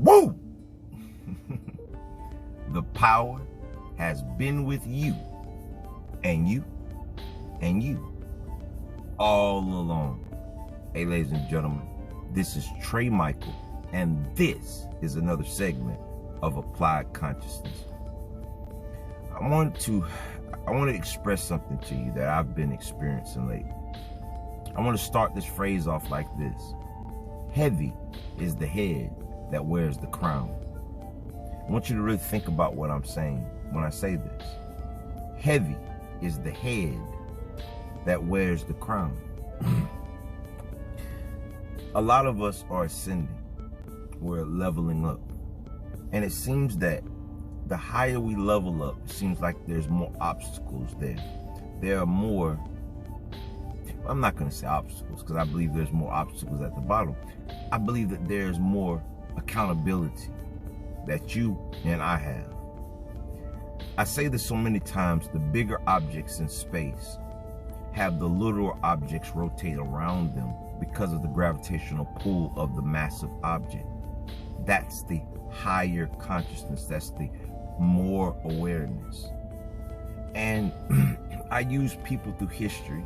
Woo! The power has been with you and you and you all along. Hey, ladies and gentlemen, this is Trey Michael, and this is another segment of Applied Consciousness. I want to express something to you that I've been experiencing lately. I want to start this phrase off like this. Heavy is the head that wears the crown. I want you to really think about what I'm saying when I say this. Heavy is the head that wears the crown. A lot of us are ascending. We're leveling up. And it seems that the higher we level up, it seems like there's more obstacles there. There are more, I'm not going to say obstacles because I believe there's more obstacles at the bottom. I believe that there's more accountability that you and I have. I say this so many times, the bigger objects in space have the littler objects rotate around them because of the gravitational pull of the massive object. That's the higher consciousness. That's the more awareness. And I use people through history,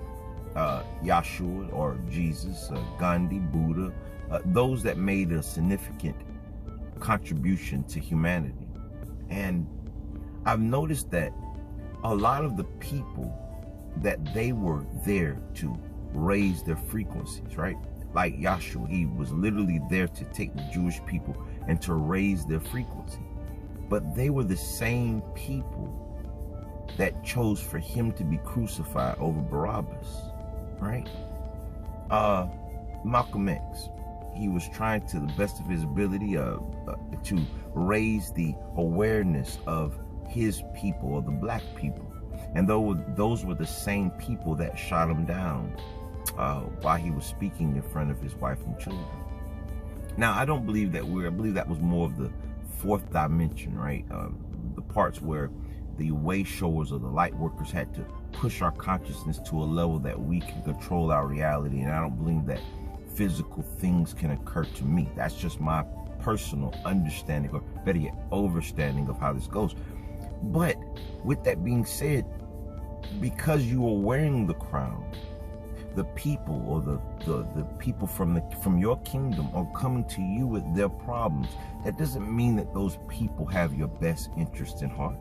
Yahshua or Jesus, Gandhi, Buddha, those that made a significant contribution to humanity. And I've noticed that a lot of the people that they were there to raise their frequencies, right? Like Yahshua, he was literally there to take the Jewish people and to raise their frequency. But they were the same people that chose for him to be crucified over Barabbas, right? Malcolm X, he was trying to the best of his ability to raise the awareness of his people, or the black people. And those were the same people that shot him down while he was speaking in front of his wife and children. Now, I don't believe that I believe that was more of the fourth dimension, right? The parts where the way showers or the light workers had to push our consciousness to a level that we can control our reality. And I don't believe that physical things can occur to me. That's just my personal understanding, or better yet, overstanding of how this goes. But with that being said, because you are wearing the crown, the people or the people from your kingdom are coming to you with their problems. That doesn't mean that those people have your best interest in heart.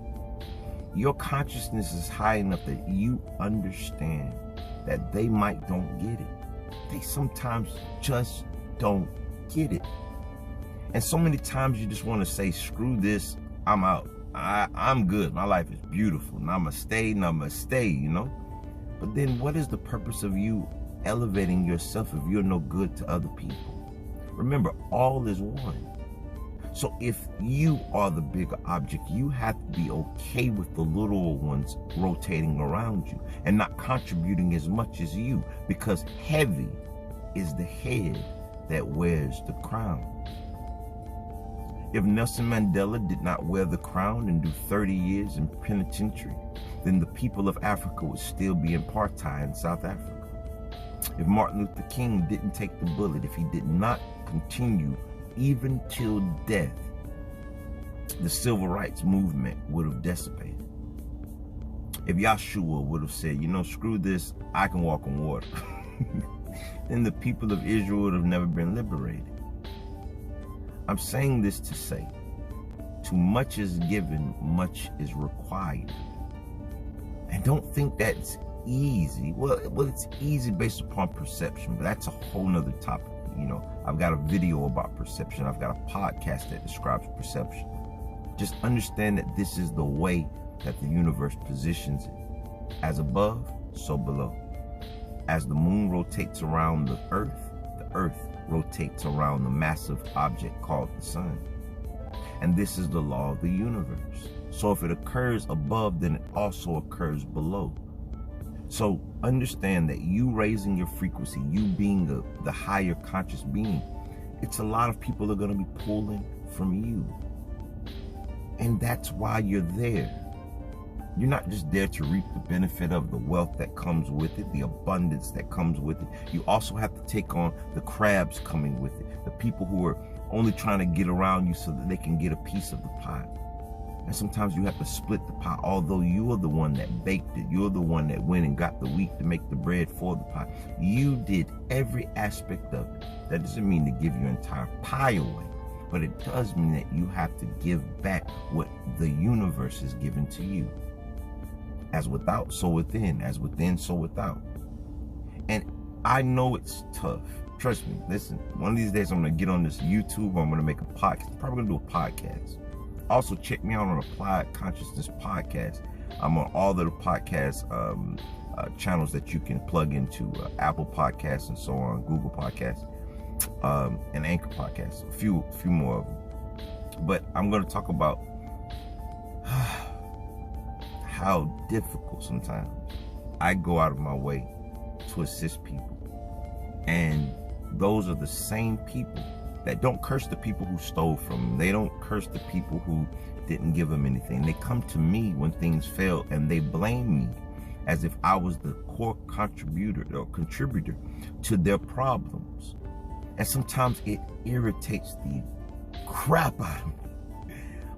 Your consciousness is high enough that you understand that they might don't get it. They sometimes just don't get it. And so many times you just want to say, screw this, I'm out. I'm good. My life is beautiful. Namaste, you know? But then what is the purpose of you elevating yourself if you're no good to other people? Remember, all is one. So if you are the bigger object, you have to be okay with the little ones rotating around you and not contributing as much as you, because heavy is the head that wears the crown. If Nelson Mandela did not wear the crown and do 30 years in penitentiary, then the people of Africa would still be in apartheid in South Africa. If Martin Luther King didn't take the bullet, if he did not continue even till death, the civil rights movement would have dissipated. If Yahshua would have said, you know, screw this, I can walk on water, then the people of Israel would have never been liberated. I'm saying this to say, too much is given, much is required. And don't think that's easy. Well, it's easy based upon perception, but that's a whole nother topic. You know, I've got a video about perception. I've got a podcast that describes perception. Just understand that this is the way that the universe positions it. As above, so below. As the moon rotates around the earth rotates around the massive object called the sun. And this is the law of the universe. So if it occurs above, then it also occurs below. So understand that you raising your frequency, you being the higher conscious being, it's a lot of people are going to be pulling from you. And that's why you're there. You're not just there to reap the benefit of the wealth that comes with it, the abundance that comes with it. You also have to take on the crabs coming with it, the people who are only trying to get around you so that they can get a piece of the pie. And sometimes you have to split the pie, although you are the one that baked it. You're the one that went and got the wheat to make the bread for the pie. You did every aspect of it. That doesn't mean to give your entire pie away, but it does mean that you have to give back what the universe has given to you. As without, so within. As within, so without. And I know it's tough. Trust me. Listen, one of these days I'm going to get on this YouTube, or I'm going to make a podcast. I'm probably going to do a podcast. Also, check me out on Applied Consciousness Podcast. I'm on all of the podcast channels that you can plug into, Apple Podcasts and so on, Google Podcasts, and Anchor Podcasts. A few more of them. But I'm going to talk about how difficult sometimes I go out of my way to assist people. And those are the same people that don't curse the people who stole from them. They don't curse the people who didn't give them anything. They come to me when things fail and they blame me as if I was the core contributor to their problems. And sometimes it irritates the crap out of me.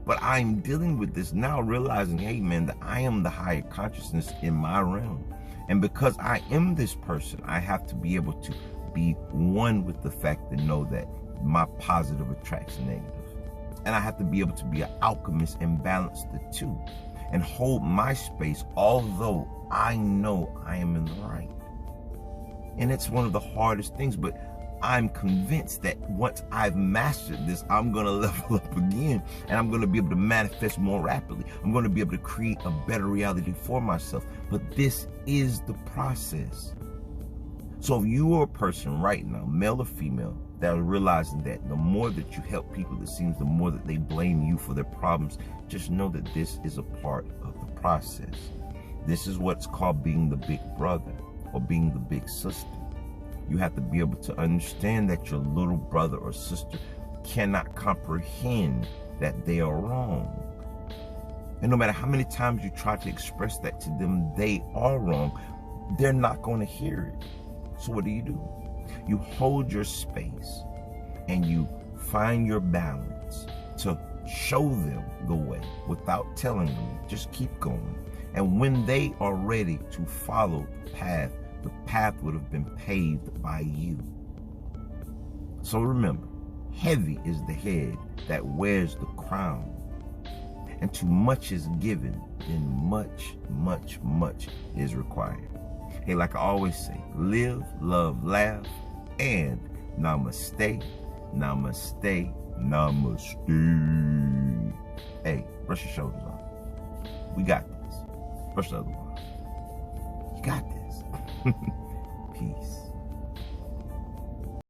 But I'm dealing with this now, realizing, hey man, that I am the higher consciousness in my realm. And because I am this person, I have to be able to be one with the fact to know that my positive attracts negative. And I have to be able to be an alchemist and balance the two and hold my space, although I know I am in the right. And it's one of the hardest things, but I'm convinced that once I've mastered this, I'm going to level up again, and I'm going to be able to manifest more rapidly. I'm going to be able to create a better reality for myself. But this is the process. So if you are a person right now, male or female, that are realizing that the more that you help people, it seems the more that they blame you for their problems, just know that this is a part of the process. This is what's called being the big brother or being the big sister. You have to be able to understand that your little brother or sister cannot comprehend that they are wrong. And no matter how many times you try to express that to them, they are wrong, they're not going to hear it. So what do? You hold your space and you find your balance to show them the way without telling them. Just keep going. And when they are ready to follow the path would have been paved by you. So remember, heavy is the head that wears the crown. And too much is given, then much, much, much is required. Hey, like I always say, live, love, laugh, and namaste, namaste, namaste. Hey, brush your shoulders off. We got this. Brush the other one. You got this.